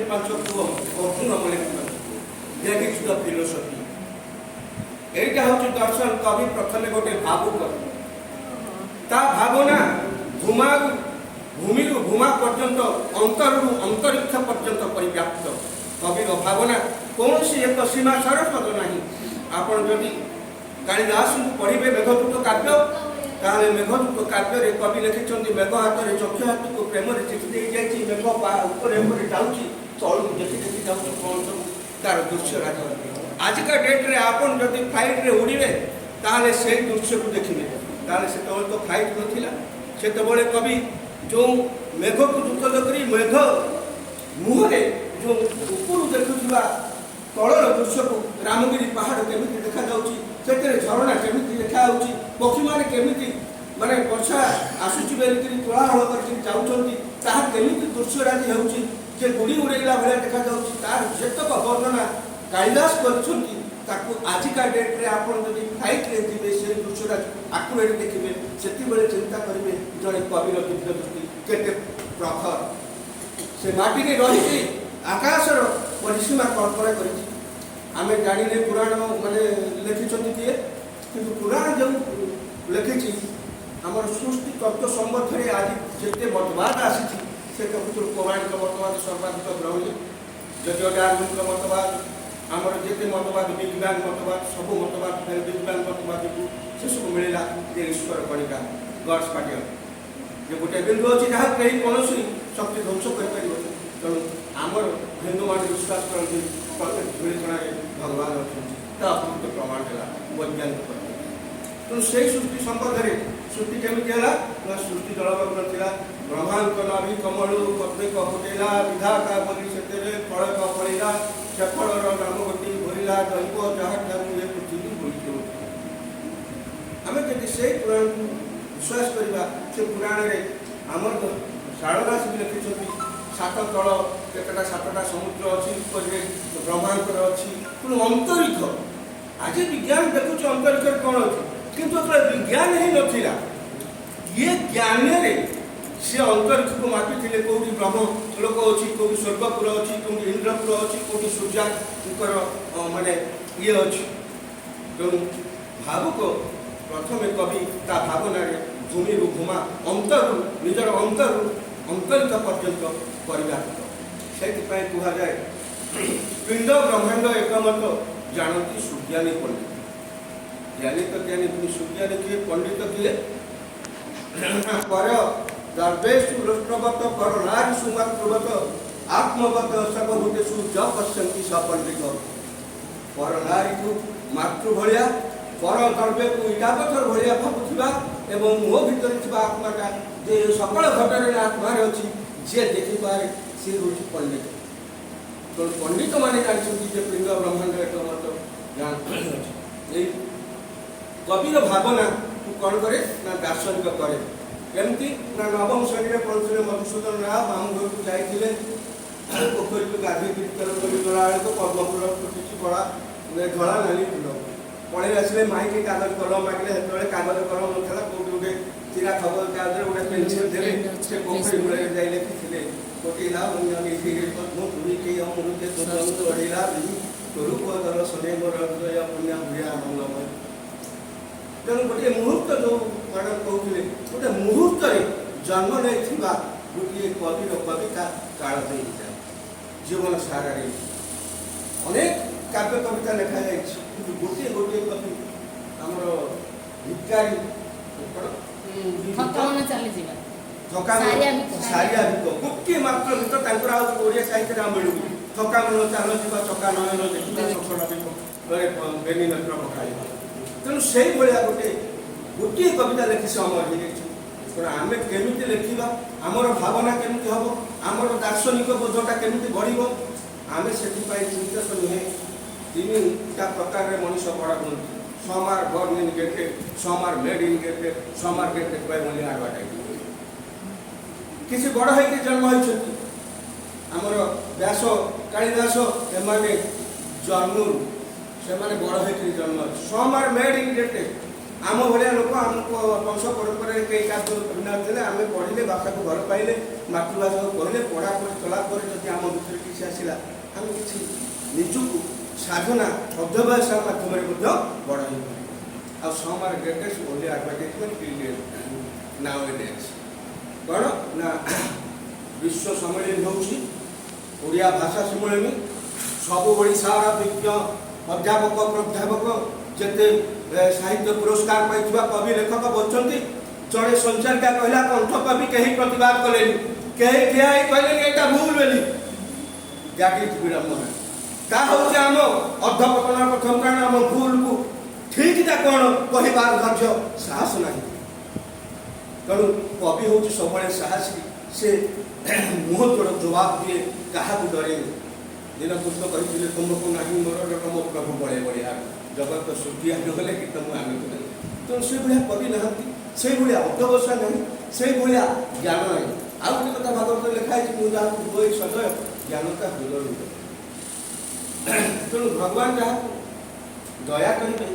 ପାଞ୍ଚ ପୁଅ Arjun Mallick that the philosophy. এইটা হচ্ছে দর্শন। কবি প্রথমে গোটে ভাবুক তা ভাবনা ভূমিরু ভূমা পর্যন্ত অন্তরু অন্তরিক্ষ পর্যন্ত পরিব্যাপ্ত। কবির ভাবনা কৌশি এক সীমা সরপদ না। আপনার যদি কালিদাসଙ୍କୁ পড়িবে মেঘদূত কাব্য তাহলে মেঘদূত কাব্যরে কবি লিখিছেন মেঘ হাতের চক্ষু হাতକୁ প্রেমরে চিঠি দিয়ে যাইছি, মেঘ উপরে উপরে যাଉଛି, তলକୁ দেখি দেখি যাଉଛି, কোন ସବୁ তার দৃশ্য রাখা। আজকা ডেটরে আপন যদি ফ্লাইটরে উড়িবে তাহলে সেই দৃশ্যକୁ ଦେଖିବେ। তাহলে সেতବେଳେ তো ফ্লাইট নথিলা। সেতବେଳେ কবি যে মেঘକୁ যুক্ত କରି মেঘ মুহরে যে উপরু দেখুଥିବା তଳର ଦୃଶ୍ୟକୁ ରାମଗିରି ପାହାଡ଼ କେମିତି ଦେଖାଯାଉଛି, ସେଥିରେ ଝରଣା କେମିତି ଦେଖାଯାଉଛି, ପକ୍ଷୀମାନେ କେମିତି ମାନେ ବର୍ଷା ଆସୁଛି ବୋଲିକିରି କୋଳାହଳ କରିକି ଯାଉଛନ୍ତି, ତାହା କେମିତି ଦୃଶ୍ୟରାଜି ହେଉଛି, ଯେ ଗୁଡ଼ି ଉଡ଼େଇଲା ଭଳିଆ ଦେଖାଯାଉଛି, ତାର ଯେତକ ବର୍ଣ୍ଣନା କାଳିଦାସ କରିଛନ୍ତି। ତାକୁ ଆଜିକା ଡେଟ୍ରେ ଆପଣ ଯଦି ଫ୍ଲାଇଟ୍ରେ ଯିବେ ସେଇ ଦୃଶ୍ୟରାଜି ଆକୁରେଟ୍ ଦେଖିବେ, ସେତେବେଳେ ଚିନ୍ତା କରିବେ ଜଣେ କବିର ଦିବ୍ୟ ଦୃଷ୍ଟି କେତେ ପ୍ରଖର। ସେ ମାଟିରେ ରହିକି ଆକାଶର ପରିସୀମା କଳ୍ପନା କରିଛି। ଆମେ ଜାଣିଲେ ପୁରାଣ ମାନେ ଲେଖିଛନ୍ତି କିଏ, କିନ୍ତୁ ପୁରାଣ ଯେଉଁ ଲେଖିଛି ଆମର ସୃଷ୍ଟି ତତ୍ତ୍ୱ ସମ୍ବନ୍ଧରେ ଆଜି ଯେତେ ମତବାଦ ଆସିଛି ସେ ଭିତରୁ ପୌରାଣିକ ମତବାଦ ସର୍ବାଧିକ ଗ୍ରହଣୀୟ। ଯଦିଓ ଡାର୍ୱିନଙ୍କ ମତବାଦ, ଆମର ଯେତେ ମତବାଦ, ବିଗ୍ ବ୍ୟାଙ୍ଗ ମତବାଦ, ସବୁ ମତବାଦ ବିଗ୍ ବ୍ୟାଙ୍ଗ ମତବାଦକୁ ସେସବୁ ମିଳିଲା ଯେ ଈଶ୍ୱର କଣିକା, ଗଡ୍ସ ପାର୍ଟିକଲ, ଯେ ଗୋଟେ ବିନ୍ଦୁ ଅଛି ଯାହା କେହି କୌଣସି ଶକ୍ତି ଧ୍ୱଂସ କରିପାରିବନି। ତେଣୁ ଆମର ହିନ୍ଦୁମାନେ ବିଶ୍ୱାସ କରନ୍ତି ପ୍ରତ୍ୟେକ ଧୂଳିକଣାରେ ଭଗବାନ ଅଛନ୍ତି। ତା ଅପୃତ ପ୍ରମାଣ ହେଲା ବୈଜ୍ଞାନିକ ପଦ୍ଧତି। ତେଣୁ ସେଇ ସୃଷ୍ଟି ସମ୍ବନ୍ଧରେ ସୃଷ୍ଟି କେମିତି ହେଲା ନା ସୃଷ୍ଟି ଜଳମଗ୍ନ ଥିଲା। ବ୍ରହ୍ମାଙ୍କ ନାଭି କମଳୁ ପତ୍ରିକ ଫୁଟେଇଲା, ବିଧାତା ବୋଲି ସେଥିରେ ଫଳକ ଫଳିଲା, ସେ ଫଳର ନାମ ଗୋଟି ଭରିଲା, ଦୈବ ଯାହାଠାରୁ ଏ ପୃଥିବୀ ହୋଇଛି। ଆମେ ଯଦି ସେଇ ପୁରାଣକୁ ବିଶ୍ୱାସ କରିବା, ସେ ପୁରାଣରେ ଆମର ଶାରଦାସ ବି ଲେଖିଛନ୍ତି ସାତ ତଳ କେତେଟା ସାତଟା ସମୁଦ୍ର ଅଛି, ଉପରେ ବ୍ରହ୍ମାଙ୍କର ଅଛି। ତେଣୁ ଅନ୍ତରିକ୍ଷ ଆଜି ବିଜ୍ଞାନ ଦେଖୁଛି ଅନ୍ତରିକ୍ଷରେ କ'ଣ ଅଛି, କିନ୍ତୁ ଯେତେବେଳେ ବିଜ୍ଞାନ ହିଁ ନଥିଲା, ଇଏ ଜ୍ଞାନରେ ସେ ଅନ୍ତରିକ୍ଷକୁ ମାପିଥିଲେ କେଉଁଠି ବ୍ରହ୍ମ ଲୋକ ଅଛି, କେଉଁଠି ସ୍ୱର୍ଗପୁର ଅଛି, କେଉଁଠି ଇନ୍ଦ୍ରପୁର ଅଛି, କେଉଁଠି ସୂର୍ଯ୍ୟଙ୍କର ମାନେ ଇଏ ଅଛି। ତେଣୁ ଭାବୁକ ପ୍ରଥମେ କବି ତା ଭାବନାରେ ଭୂମିରୁ ଭୂମା ଅନ୍ତରରୁ ନିଜର ଅନ୍ତରରୁ ଅନ୍ତରିକ୍ଷ ପର୍ଯ୍ୟନ୍ତ ପରିବ୍ୟାପ୍ତ। ସେଥିପାଇଁ କୁହାଯାଏ ପିଣ୍ଡ ବ୍ରହ୍ମାଣ୍ଡ ଏକମତ ଜାଣନ୍ତି ସୁଜ୍ଞାନୀ ପଣ୍ଡିତ। ଜ୍ଞାନୀ ତ ଜ୍ଞାନୀ, ପୁଣି ସୁଜ୍ଞାନୀ କିଏ, ପଣ୍ଡିତ କିଏ? ପର ଦର୍ବେଶୁ ରୋଷ୍ଟ୍ରବତ ପର ନାରୀ ସୁମାତୃବତ ଆତ୍ମବତ ସର୍ବଭୂତେଷୁ ଯ ପଶ୍ୟନ୍ତି ସପଣ୍ଡିତ। ପର ନାରୀକୁ ମାତୃ ଭଳିଆ, ପର ଦ୍ରବ୍ୟକୁ ଇଟା ପଥର ଭଳିଆ ଭାବୁଥିବା ଏବଂ ମୋ ଭିତରେ ଥିବା ଆତ୍ମାଟା ଯେ ସକଳ ଘଟଣାରେ ଆତ୍ମାରେ ଅଛି, ଯିଏ ଦେଖିପାରେ ସେ ହେଉଛି ପଣ୍ଡିତ। ତେଣୁ ପଣ୍ଡିତମାନେ ଜାଣିଛନ୍ତି ଯେ ପିଣ୍ଡ ବ୍ରହ୍ମାଣ୍ଡ ଏକମତ ଅଛି। ଏଇ କବିର ଭାବନାକୁ କ'ଣ କରେ ନା ଦାର୍ଶନିକ କରେ। କେମିତି ନା ନବମ ଶ୍ରେଣୀରେ ପଢ଼ୁଥିଲେ ମଧୁସୂଦନ ରାଓ ମାମୁଁ ଘରକୁ ଯାଇଥିଲେ, ପୋଖରୀକୁ ଗାଧୋଇକିରି ତେଲ କରି ଗଲାବେଳକୁ ପଦ୍ମଫୁଲ ଫୁଟିଛି, ଧଳା ନାଲି ଫୁଲ। ପଳେଇ ଆସିଲେ, ମାଇକି କାଗଜ କଲମ ମାଗିଲେ, ସେତେବେଳେ କାଗଜ କଲମ ନଥିଲା, କୋଉଠି ଗୋଟେ ଚିରା ଖବର କାଗଜରେ ଗୋଟେ ପେନ୍ସିଲ ଦେଲେ, ସେ ପୋଖରୀ ମୂଳରେ ଯାଇ ଲେଖିଥିଲେ କୋଟିଲା ପଦ୍ମ ପୁରୀକି ଅମୃତେ ତୁମକୁ ଅଢ଼ିଲା ବିଧି ସ୍ୱରୂପ ଦର ସଦୈବ ହୃଦୟ ପୁଣ୍ୟ ଭୂୟା ମଙ୍ଗଳମୟ। ତେଣୁ ଗୋଟିଏ ମୁହୂର୍ତ୍ତ ଯେଉଁ ମ୍ୟାଡ଼ାମ୍ କହୁଥିଲେ, ଗୋଟେ ମୁହୂର୍ତ୍ତରେ ଜନ୍ମ ନେଇଥିବା ଗୋଟିଏ କବିର କବିତା କାଳ ଦେଇଯାଏ। ଜୀବନ ସାରାରେ ଅନେକ କାବ୍ୟ କବିତା ଲେଖାଯାଇଛି, କିନ୍ତୁ ଗୋଟିଏ ଗୋଟିଏ କବି ଆମର ଭିକାରୀ ସାରିଆ ଭିକ ଗୋଟିଏ ମାତ୍ର ଗୀତ ତାଙ୍କର ଆଉ ଓଡ଼ିଆ ସାହିତ୍ୟରେ ଆଉ ମିଳୁନି। ଥକାମନ ଚାଲ ଯିବା ଚକା ନୟନ ଦେଖିବା ସଫଳ ବେନି ନତ୍ର ପକାଇବା। ତେଣୁ ସେଇଭଳିଆ ଗୋଟିଏ କବିତା ଲେଖି ସେ ଅମର ହେଇଯାଇଛି। ତେଣୁ ଆମେ କେମିତି ଲେଖିବା, ଆମର ଭାବନା କେମିତି ହେବ, ଆମର ଦାର୍ଶନିକ ବୋଧଟା କେମିତି ବଢ଼ିବ, ଆମେ ସେଥିପାଇଁ ଚିନ୍ତିତ ନୁହେଁ। ତିନିଟା ପ୍ରକାରରେ ମଣିଷ ବଡ଼ ହୁଅନ୍ତି। Some are born in gifted, some are made in gifted, some are gifted by only advertising. କିଛି ବଡ଼ ହେଇକି ଜନ୍ମ ହୋଇଛନ୍ତି। ଆମର ବ୍ୟାସ, କାଳିଦାସ ଏମାନେ ଜନ୍ମରୁ ସେମାନେ ବଡ଼ ହେଇକି ଜନ୍ମ ଅଛି। Some are made in gifted, आम भाया लोक आम वंश परंपरा कई कार्य थे आम पढ़ले भाषा को घर पाइले मातृभाषा को कहले पढ़ापढ़ी कलापर जब आम भर किसी आसला आम कि निजक साधना अध्यवसाय माध्यम बड़ हो some are greatest only advertisement period nowadays कौन ना विश्व सम्मेलन होउछि ओडिया भाषा सम्मेलन सब ओडिशार विज्ञ अध्यापक प्राध्यापक जते साहित्य पुरस्कार पाइथिबा कवि लेखक बचंती जड़े संचारिका कहला कंठ कवि कहीं प्रतिवाद कलेनी कहीं ठिया कहले एटा भूल बेली जाति विडम्बना का होउछि हम अध्यापकना प्रथम कारण हम भूल को ठीक ता कोन कहिबार धैर्य साहस नाही तेणु कवि होउछि सबले साहसी से मुह तोड़ जवाब दिए क्या डरे दिन पुस्तक कहते तुमको नहीं मोर तुम प्रभु बड़े बढ़िया जगत सुखिया नहले कि तुम आम तेणु से भाया कवि ना से भाया अध्यवसाय नहीं से भाया ज्ञान नहीं आउ गोटे कथा भागवत लिखाई मुझे हुए सदय ज्ञानता दूर तेणु भगवान जहाँ दया करेंगे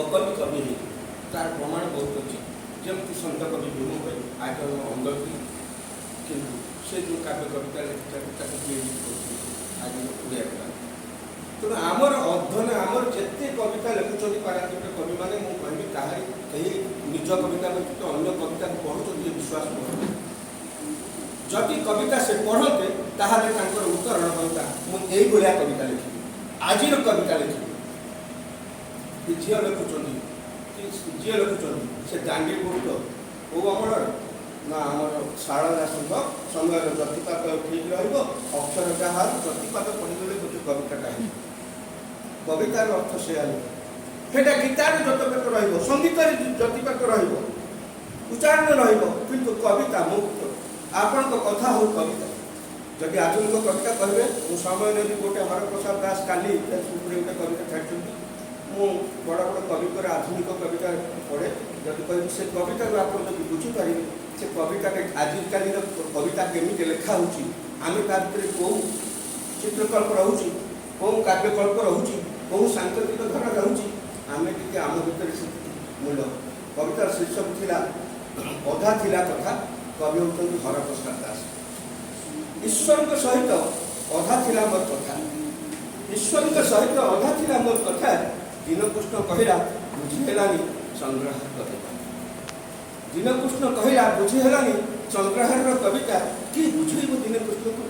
अकवि कवि तार प्रमाण बहुत अच्छी जमी सन्त कवि भीम आज अंगती किंतु से जो काव्य कविता आज ओडिया तेणु आमर अध्ययन आमर जिते कविता लिखुं पारादीप कवि मैंने मुझे कहारी कहीं निज कविता व्यतीत अन्य कविता पढ़ुं विश्वास कर जदि कविता से पढ़ते ताहले उत्तरण होता मुझे भाया कविता लिखी आज कविता लिखी झील लिखुं झील लिखुं से दांडी गुरुत्व ओ अमर ना आमर शारदा सुख समय जतिपात ठीक रक्षर जहाँ जतिपात पढ़ीगले गोटे कविता कवितार अर्थ से सेटा गीतार जतपात रंगीत जतिपात रुच्चारण रु कविता मुक्त आपण कथा हो कविता जदि आधुनिक कविता कहे मुझे समय नहीं गोटे हरप्रसाद दास काली गोटे कविता छाड़ी मु बड़ बड़ कविकर आधुनिक कविता पढ़े जब कह से कविता आप बुझीपारे से कविता आजिकाली कविता केमी लेखा होमें भर कौ चित्रकल्प रोचे कौ काव्यकल्प रोचे कौ सांकेतिक धारा रोचे आम टी आम भर मूल कवितार शीर्षक थिला अधा थिला कथा कवि होती हरप्रसाद दास ईश्वर सहित अधा थिला मोर कथा ईश्वर सहित अधा थिला मोर कथा दीनकृष्ण कहला बुझीहेलानी संग्रह कविता दीनकृष्ण कहला बुझीहेलानी संग्रहर कविता कि बुझेब दीनकृष्ण को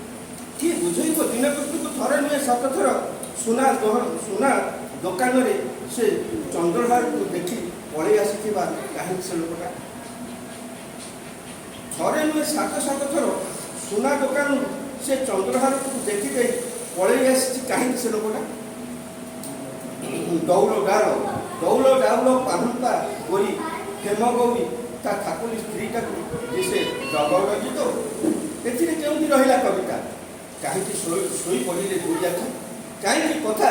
कि बुझेब दीनकृष्ण को थरे नुहे 7 थर सुना दुकान से चंद्रहार को देखी पलि आसी कहीं से लोकटा थरे नुहे 7 थर सुना दुकान से चंद्रहार को देखी पलि आसी कहीं से लोकटा दौड़ डाउल पाहंता गोरी हेम गौरी ता ठाकुरी स्त्रीटा से जगौर गीत एमती रहा कविता कहीं शोई पड़े दूरिया कहीं कथा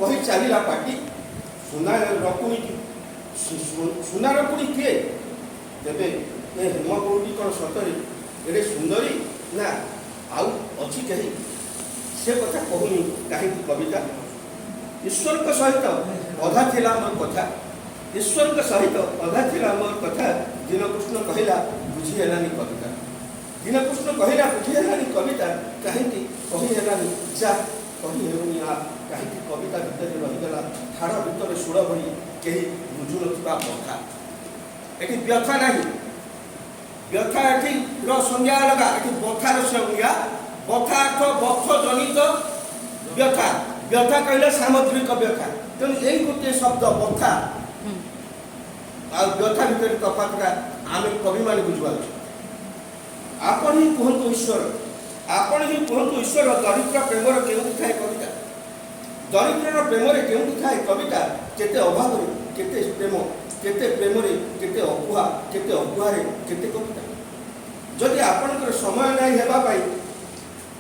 कही चलला पार्टी सुना रकुणी सुना रकुणी किए तेरे ए हेम गौरी कौन सतरे एडे सुंदरी ना आउ अच्छी कहीं से कथा कहूनी कहीं कविता ईश्वर सहित अधा थिला मोर कथा ईश्वर सहित अधा थिला मोर कथा दीनकृष्ण कहला बुझीहेलानी कविता दीनकृष्ण कहला बुझीहेलानी कविता कहीं कहीहेलानी जा कहीहेबनी आ कहीं कविता भितर रहीगला हाड़ भितर सुड़ भरी कहीं बुझु नथिबा व्यथा एटी व्यथा नहीं व्यथा एटी संज्ञा अलगा एटी बथार संज्ञा बथा अर्थ बथ जनित व्यथा व्यथा कहले सामग्रिक व्यथा तेणु यही गोटे शब्द बथा आ व्यथा भितर तफातटा आम कवि मान बुझा आपण ही कहतु ईश्वर आपण ही कहतु ईश्वर दरिद्र प्रेमर केउठी थाए कविता दरिद्र प्रेमरे केउठी थाए कविता केते अभाव केते प्रेम केते अकुहारे केते कविता जदि आपणकर समय नहीं हेबा पाई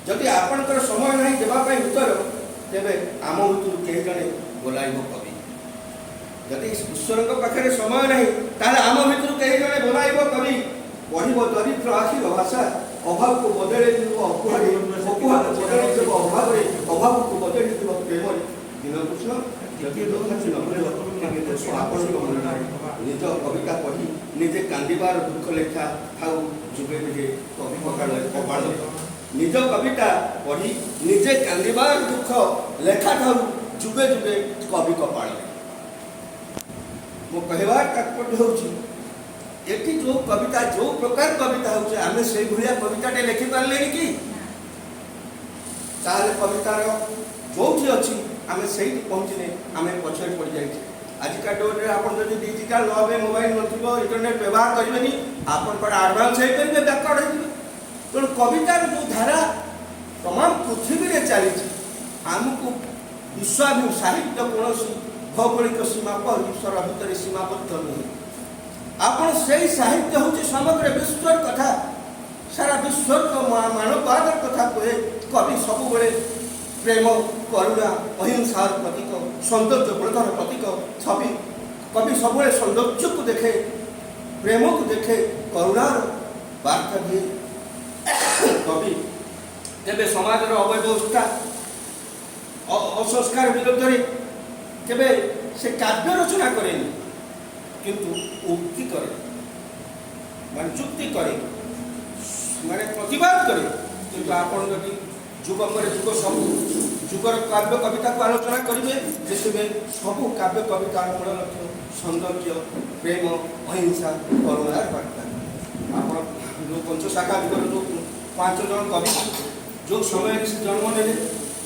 जदि आपणकर समय नहीं देबा पाई उत्तर तेरे आम भर कई जड़े बोलाइब कवि जदि ईश्वर पाखे समय नहीं ताले आम भर कई जड़े बोलाइब कवि पढ़ब दरिद्र आखिर भाषा अभाव को बदले अकुहारे अकुहा बदले अभाव अभाव को बदले प्रेम दीनकृष्ण କେବେ ଦୋଷ ଆପଣଙ୍କ ମନେ ନାହିଁ। ନିଜ କବିତା ପଢ଼ି ନିଜେ କାନ୍ଦିବାର ଦୁଃଖ ଲେଖା ଥାଉ ଯୁଗେ ଯୁଗେ କବି କପାଳ। ନିଜ କବିତା ପଢ଼ି ନିଜେ କାନ୍ଦିବାର ଦୁଃଖ ଲେଖା ଥାଉ ଯୁଗେ ଯୁଗେ କବି କପାଳ। ମୋ କହିବାର ତାତ୍ପର୍ଯ୍ୟ ହେଉଛି ଏଠି ଯେଉଁ କବିତା ଯେଉଁ ପ୍ରକାର କବିତା ହେଉଛି ଆମେ ସେଇଭଳିଆ କବିତାଟେ ଲେଖିପାରିଲେନି କି? ତାହେଲେ କବିତାର ଯେଉଁଠି ଅଛି ଆମେ ସେଇଠି ପହଞ୍ଚିଲେ ଆମେ ପଛରେ ପଡ଼ିଯାଇଛେ। ଆଜିକା ଡେଟ୍ରେ ଆପଣ ଯଦି ଡିଜିଟାଲ ନ ହେବେ, ମୋବାଇଲ ନଥିବ, ଇଣ୍ଟରନେଟ୍ ବ୍ୟବହାର କରିବେନି, ଆପଣଙ୍କର ଆଡ଼ଭାନ୍ସ ହେଇପାରିବେ, ବ୍ୟାକୱାର୍ଡ଼ ହେଇଯିବେ। ତେଣୁ କବିତାର ଯେଉଁ ଧାରା ତମାମ ପୃଥିବୀରେ ଚାଲିଛି, ଆମକୁ ବିଶ୍ୱାଭୁ ସାହିତ୍ୟ କୌଣସି ଭୌଗୋଳିକ ସୀମା ପରିସର ଭିତରେ ସୀମାବଦ୍ଧ ନୁହେଁ। ଆପଣ ସେଇ ସାହିତ୍ୟ ହେଉଛି ସମଗ୍ର ବିଶ୍ୱର କଥା, ସାରା ବିଶ୍ୱର ମାନବବାଦର କଥା କୁହେ। କବି ସବୁବେଳେ ପ୍ରେମ, କରୁଣା, ଅହିଂସାର ପ୍ରତୀକ, ସୌନ୍ଦର୍ଯ୍ୟବୋଧର ପ୍ରତୀକ। କବି ସବୁବେଳେ ସୌନ୍ଦର୍ଯ୍ୟକୁ ଦେଖେ, ପ୍ରେମକୁ ଦେଖେ, କରୁଣାର ବାର୍ତ୍ତା ଦିଏ। କବି କେବେ ସମାଜର ଅବ୍ୟବସ୍ଥା ଅସଂସ୍କାର ବିରୋଧରେ କେବେ ସେ କାବ୍ୟ ରଚନା କରେନି, କିନ୍ତୁ ଉକ୍ତି କରେ, ମାନେ ଯୁକ୍ତି କରେ, ମାନେ ପ୍ରତିବାଦ କରେ। କିନ୍ତୁ ଆପଣ ଯଦି ଯୁଗ ପରେ ଯୁଗ ସବୁ ଯୁଗର କାବ୍ୟ କବିତାକୁ ଆଲୋଚନା କରିବେ, ଦେଖିବେ ସବୁ କାବ୍ୟ କବିତାର ମୂଳ ଲକ୍ଷ୍ୟ ସୌନ୍ଦର୍ଯ୍ୟ, ପ୍ରେମ, ଅହିଂସା, କରୁଣାର ବାର୍ତ୍ତା। ଆପଣ ଯେଉଁ ପଞ୍ଚଶାଖା ଯୁଗର ଯେଉଁ 5 ଜଣ କବି ଯେଉଁ ସମୟରେ ସେ ଜନ୍ମ ନେଲେ,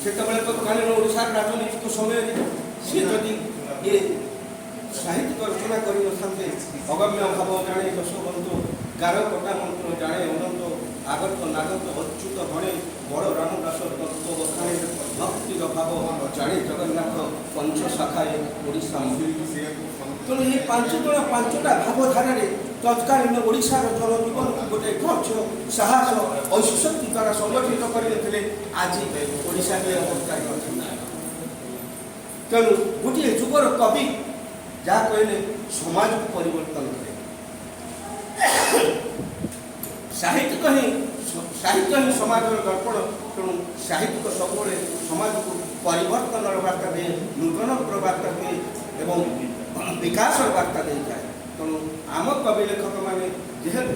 ସେତେବେଳେ ତତ୍କାଳୀନ ଓଡ଼ିଶାର ରାଜନୈତିକ ସମୟରେ ସିଏ ଯଦି ଏ ସାହିତ୍ୟିକ ରଚନା କରିନଥାନ୍ତେ, ଅଗମ୍ୟ ଭାବ ଜାଣେ ଯଶୋବନ୍ତ, ଗାର କଟା ମନ୍ତ୍ର ଜାଣେ ଅନନ୍ତ, আগত নাগত অচ্যুত গণে বড় রামদাসর তত্ত্ব বখানে ভক্তির ভাব জানে জগন্নাথ পঞ্চশাখায় ওড়িশা। তেমন এই ପାଞ୍ଚଟା ଭାବଧାରାରେ ତତ୍କାଳୀନ ଓଡ଼ିଶାର ଜନଜୀବନ ଗୋଟେ ଧୈର୍ଯ୍ୟ, ସାହସ, ଐଶ୍ୱଶକ୍ତି ଦ୍ୱାରା ସଂଗଠିତ କରିନଥିଲେ ଆଜି ଓଡ଼ିଶା ବି ଅବସ୍ଥାରେ ଅଛି। ତେଣୁ ଗୋଟିଏ ଯୁଗର କବି ଯାହା କହିଲେ ସମାଜକୁ ପରିବର୍ତ୍ତନ କରେ। ସାହିତ୍ୟିକ ହିଁ ସମାଜର ଦର୍ପଣ। ତେଣୁ ସାହିତ୍ୟିକ ସବୁବେଳେ ସମାଜକୁ ପରିବର୍ତ୍ତନର ବାର୍ତ୍ତା ଦିଏ, ନୂତନର ବାର୍ତ୍ତା ଦିଏ ଏବଂ ବିକାଶର ବାର୍ତ୍ତା ଦେଇଥାଏ। ତେଣୁ ଆମ କବି ଲେଖକମାନେ ଯେହେତୁ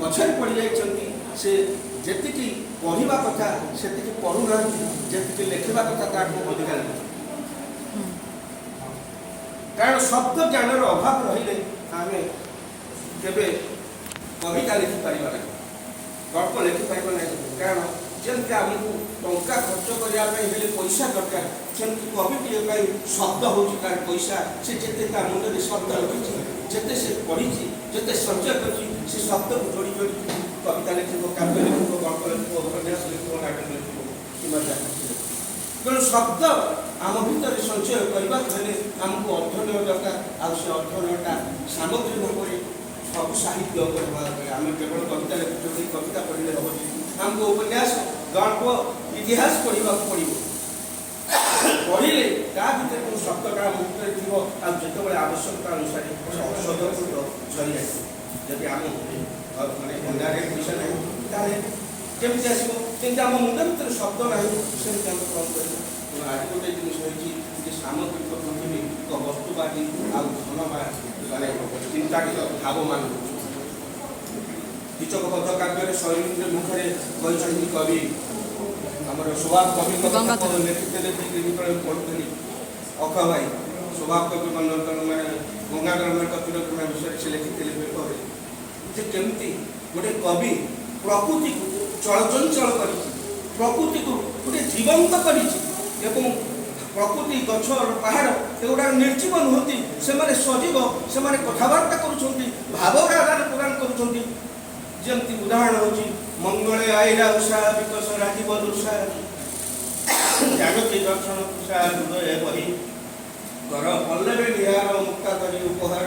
ପଛରେ ପଡ଼ିଯାଇଛନ୍ତି, ସେ ଯେତିକି ପଢ଼ିବା କଥା ସେତିକି ପଢ଼ୁନାହାନ୍ତି, ଯେତିକି ଲେଖିବା କଥା ତାଠୁ ଅଧିକା ଲେଖୁଛନ୍ତି। କାରଣ ଶବ୍ଦ ଜ୍ଞାନର ଅଭାବ ରହିଲେ ଆମେ କେବେ କବିତା ଲେଖିପାରିବା ନାହିଁ, ଗଳ୍ପ ଲେଖିପାରିବା ନାହିଁ। କାରଣ ଯେମିତି ଆମକୁ ଟଙ୍କା ଖର୍ଚ୍ଚ କରିବା ପାଇଁ ହେଲେ ପଇସା ଦରକାର, ସେମିତି କବିଟିଏ ପାଇଁ ଶବ୍ଦ ହେଉଛି ତାର ପଇସା। ସେ ଯେତେ ତା ମୁଣ୍ଡରେ ଶବ୍ଦ ରଖିଛି, ଯେତେ ସେ ପଢ଼ିଛି, ଯେତେ ସଞ୍ଚୟ କରିଛି, ସେ ଶବ୍ଦକୁ ଯୋଡ଼ି ଯୋଡ଼ି କବିତା ଲେଖିବ, କାବ୍ୟ ଲେଖିବ, ଗଳ୍ପ ଲେଖିବ, ଉପନ୍ୟାସ ଲେଖିବ, ନାଟକ ଲେଖିବ କିମ୍ବା ଯାହା। ତେଣୁ ଶବ୍ଦ ଆମ ଭିତରେ ସଞ୍ଚୟ କରିବାକୁ ହେଲେ ଆମକୁ ଅଧ୍ୟୟନ ଦରକାର। ଆଉ ସେ ଅଧ୍ୟୟନଟା ସାମଗ୍ରୀ ଭାବରେ ସବୁ ସାହିତ୍ୟ ଉପରେ ଆମେ କେବଳ କବିତା ଲେଖୁଛନ୍ତି, କବିତା ପଢ଼ିଲେ ହେବ କି? ଆମକୁ ଉପନ୍ୟାସ, ଗଳ୍ପ, ଇତିହାସ ପଢ଼ିବାକୁ ପଡ଼ିବ। ପଢ଼ିଲେ ତା ଭିତରେ ଯେଉଁ ଶବ୍ଦଟା ଆମ ଭିତରେ ଥିବ, ଆଉ ଯେତେବେଳେ ଆବଶ୍ୟକତା ଅନୁସାରେ ଔଷଧ ଝରି ଆସିବ। ଯଦି ଆମ ମାନେ ଭଣ୍ଡାରରେ ପଇସା ନାହିଁ, ତାହେଲେ କେମିତି ଆସିବ? ଯେମିତି ଆମ ମୁଣ୍ଡ ଭିତରେ ଶବ୍ଦ ନାହିଁ, ସେମିତି ଆମେ କ'ଣ କରିବା? ତେଣୁ ଆଜି ଗୋଟେ ଜିନିଷ ହେଉଛି ଯେ ସାମଗ୍ରିକ ପୃଥିବୀ ଏକ ବସ୍ତୁବାଦୀ ଆଉ ଧନବାଦ ମାନେ ଚିନ୍ତାଟିତ ଭାବମାନ। କିଚକବଦ୍ଧ କାବ୍ୟରେ ଶୈଳୀନ୍ଦ୍ର ମୁଖରେ କହିଛନ୍ତି କବି, ଆମର ସ୍ୱଭାବ କବି ଲେଖିଥିଲେ, ଯେତେବେଳେ ପଢ଼ୁଥିଲି ଅଖ ଭାଇ ସ୍ୱଭାବ କବି ମାନେ ଗଙ୍ଗାଧର ତିରୋତ୍ତମା ବିଷୟରେ ସେ ଲେଖିଥିଲେ ପେପରରେ, ଯେ କେମିତି ଗୋଟେ କବି ପ୍ରକୃତିକୁ ଚଳଚଞ୍ଚଳ କରିଛି, ପ୍ରକୃତିକୁ ଗୋଟେ ଜୀବନ୍ତ କରିଛି ଏବଂ ପ୍ରକୃତି, ଗଛ, ପାହାଡ଼ ଏଗୁଡ଼ାକ ନିର୍ଜୀବ ନୁହନ୍ତି, ସେମାନେ ସଜୀବ, ସେମାନେ କଥାବାର୍ତ୍ତା କରୁଛନ୍ତି, ଭାବର ଆଦାନ ପ୍ରଦାନ କରୁଛନ୍ତି। ଯେମିତି ଉଦାହରଣ ହେଉଛି ମଙ୍ଗଳେ ଆଇଲା ଉଷା, ବିକଶ ରାଜୀବ ଦୃଷା, ଜାଗତି ଦର୍ଶନ ତୁଷା ହୃଦୟ ବହି, କର ପଲ୍ଲବେ ନିହାର ମୁକ୍ତା କରି ଉପହାର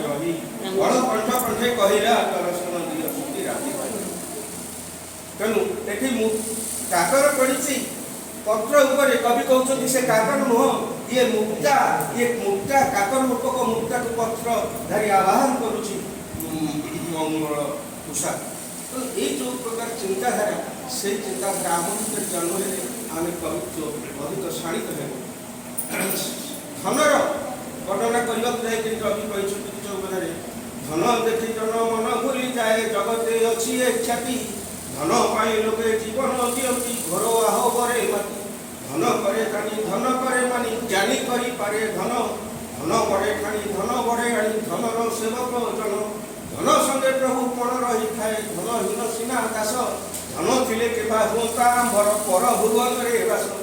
ରହି ବଳ କଣ୍ଠ କଣ୍ଠେ କହିଲା ଦର୍ଶନ ଦିଅ ଶକ୍ତି ରାତି। ତେଣୁ ଏଠି ମୁଁ କାକର ପଡ଼ିଛି ପତ୍ର ଉପରେ, କବି କହୁଛନ୍ତି ସେ କାକର ନୁହଁ, ଇଏ ମୁକ୍ତା କାକର ରୂପକ ମୁକ୍ତାକୁ ପତ୍ର ଧରି ଆବାହନ କରୁଛି ମଙ୍ଗଳ ଉଷା। ତେଣୁ ଏଇ ଯେଉଁ ପ୍ରକାର ଚିନ୍ତାଧାରା, ସେଇ ଚିନ୍ତାଧାରା ଆମ ଭିତରେ ଜନ୍ମ ହେଲେ ଆମେ କବିତ୍ୱ ଅଧିକ ଶାଣିତ ହେବ। ଧନର ବର୍ଣ୍ଣନା କରିବାକୁ ଯାଇକରି କବି କହିଛନ୍ତି ଚଉବନରେ ଧନ ଦେଖି ଜନ ମନ ଭୁଲି ଯାଏ ଜଗତେ ଅଛି ଏ ଖ୍ୟାତି ଧନ ପାଇଁ ଲୋକେ ଜୀବନ ଦିଅନ୍ତି ଘୋର ଆହବରେ ମାତି ଧନ କରେ କାନି ଧନ କରେ ମାନି ଜ୍ଞାନୀ କରିପାରେ ଧନ ଧନ ବଢ଼େ ଖାଣି ଧନ ବଢ଼େ ଆଣି ଧନର ସେବକ ଜନ ଧନ ସଙ୍ଗେ ପ୍ରଭୁ କଣ ରହିଥାଏ ଧନହୀନ ସିନା ଆକାଶ ଧନ ଥିଲେ କେବା ହୁଅନ୍ତା ଆମ୍ଭର ପର ଭୁବନରେ ବାସ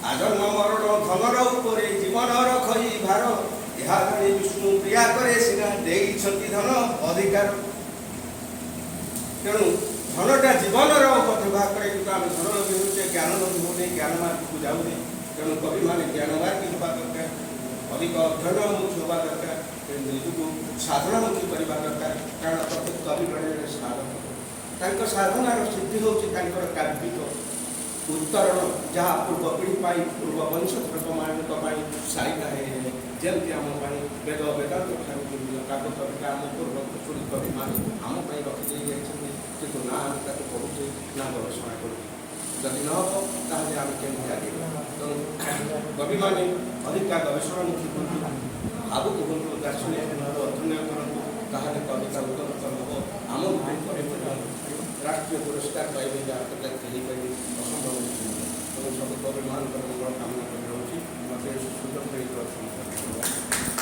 ଆଜନ୍ମ ମରଣ ଧନର ଉପରେ ଜୀବନର ଖଇ ଭାର ଏହା ଜାଣି ବିଷ୍ଣୁ ପ୍ରିୟା କରେ ସିନା ଦେଇଛନ୍ତି ଧନ ଅଧିକାର ତେଣୁ ଧନଟା ଜୀବନର ପ୍ରତିଭା କରେ କିନ୍ତୁ ଆମେ ଧନ ଲୋଭୀ ହେଉଛେ ଜ୍ଞାନ ଲୋଭୀ ହେଉନେ ଜ୍ଞାନ ମାର୍ଗକୁ ଯାଉନେ ତେଣୁ କବିମାନେ ଜ୍ଞାନ ମାର୍ଗୀ ହେବା ଦରକାର ଅଧିକ ଅଧ୍ୟୟନମୁଖୀ ହେବା ଦରକାର ନିଜକୁ ସାଧନାମୁଖୀ କରିବା ଦରକାର କାରଣ ପ୍ରତ୍ୟେକ କବି ଜଣେ ସାଧକ ତାଙ୍କ ସାଧନାର ସିଦ୍ଧି ହେଉଛି ତାଙ୍କର କାବ୍ୟିକ ଉତ୍ତରଣ ଯାହା ପୂର୍ବ ପିଢ଼ି ପାଇଁ ପୂର୍ବ ବଂଶଧରମାନଙ୍କ ପାଇଁ ସାଇତା ହେଇଗଲେ ଯେମିତି ଆମ ପାଇଁ ବେଦ ବେଦାନ୍ତ ଠାରୁ କାବ୍ୟ କବିତା ଆମ ପୂର୍ବ ପୁରୁଷ କବିମାନେ ଆମ ପାଇଁ ରଖିଦେଇ ଯାଇଛନ୍ତି କିନ୍ତୁ ନା ଆମେ ତାକୁ ପଢ଼ୁଛେ ନା ଗବେଷଣା କରୁଛେ ଯଦି ନ ହେବ ତାହେଲେ ଆମେ କେମିତି ଆଗେଇବା ତେଣୁ କବିମାନେ ଅଧିକା ଗବେଷଣାମୁଖୀ ହୁଅନ୍ତୁ ଆଗକୁ ହୁଅନ୍ତୁ ଦାର୍ଶନିକର ଅଧ୍ୟୟନ କରନ୍ତୁ ତାହେଲେ କବିତା ଉତ୍ତରୋତ୍ତର ହେବ ଆମ ଭାଇ ପରେ ରାଷ୍ଟ୍ରୀୟ ପୁରସ୍କାର ପାଇବେ ଯାହା ହେଇପାରିବେ ଅସମ୍ଭବ ତେଣୁ ସବୁ କବିମାନଙ୍କର ମଙ୍ଗଳ କାମନା କରି ରହୁଛି ମୋତେ ସୁଯୋଗ ଦେଇଥିବା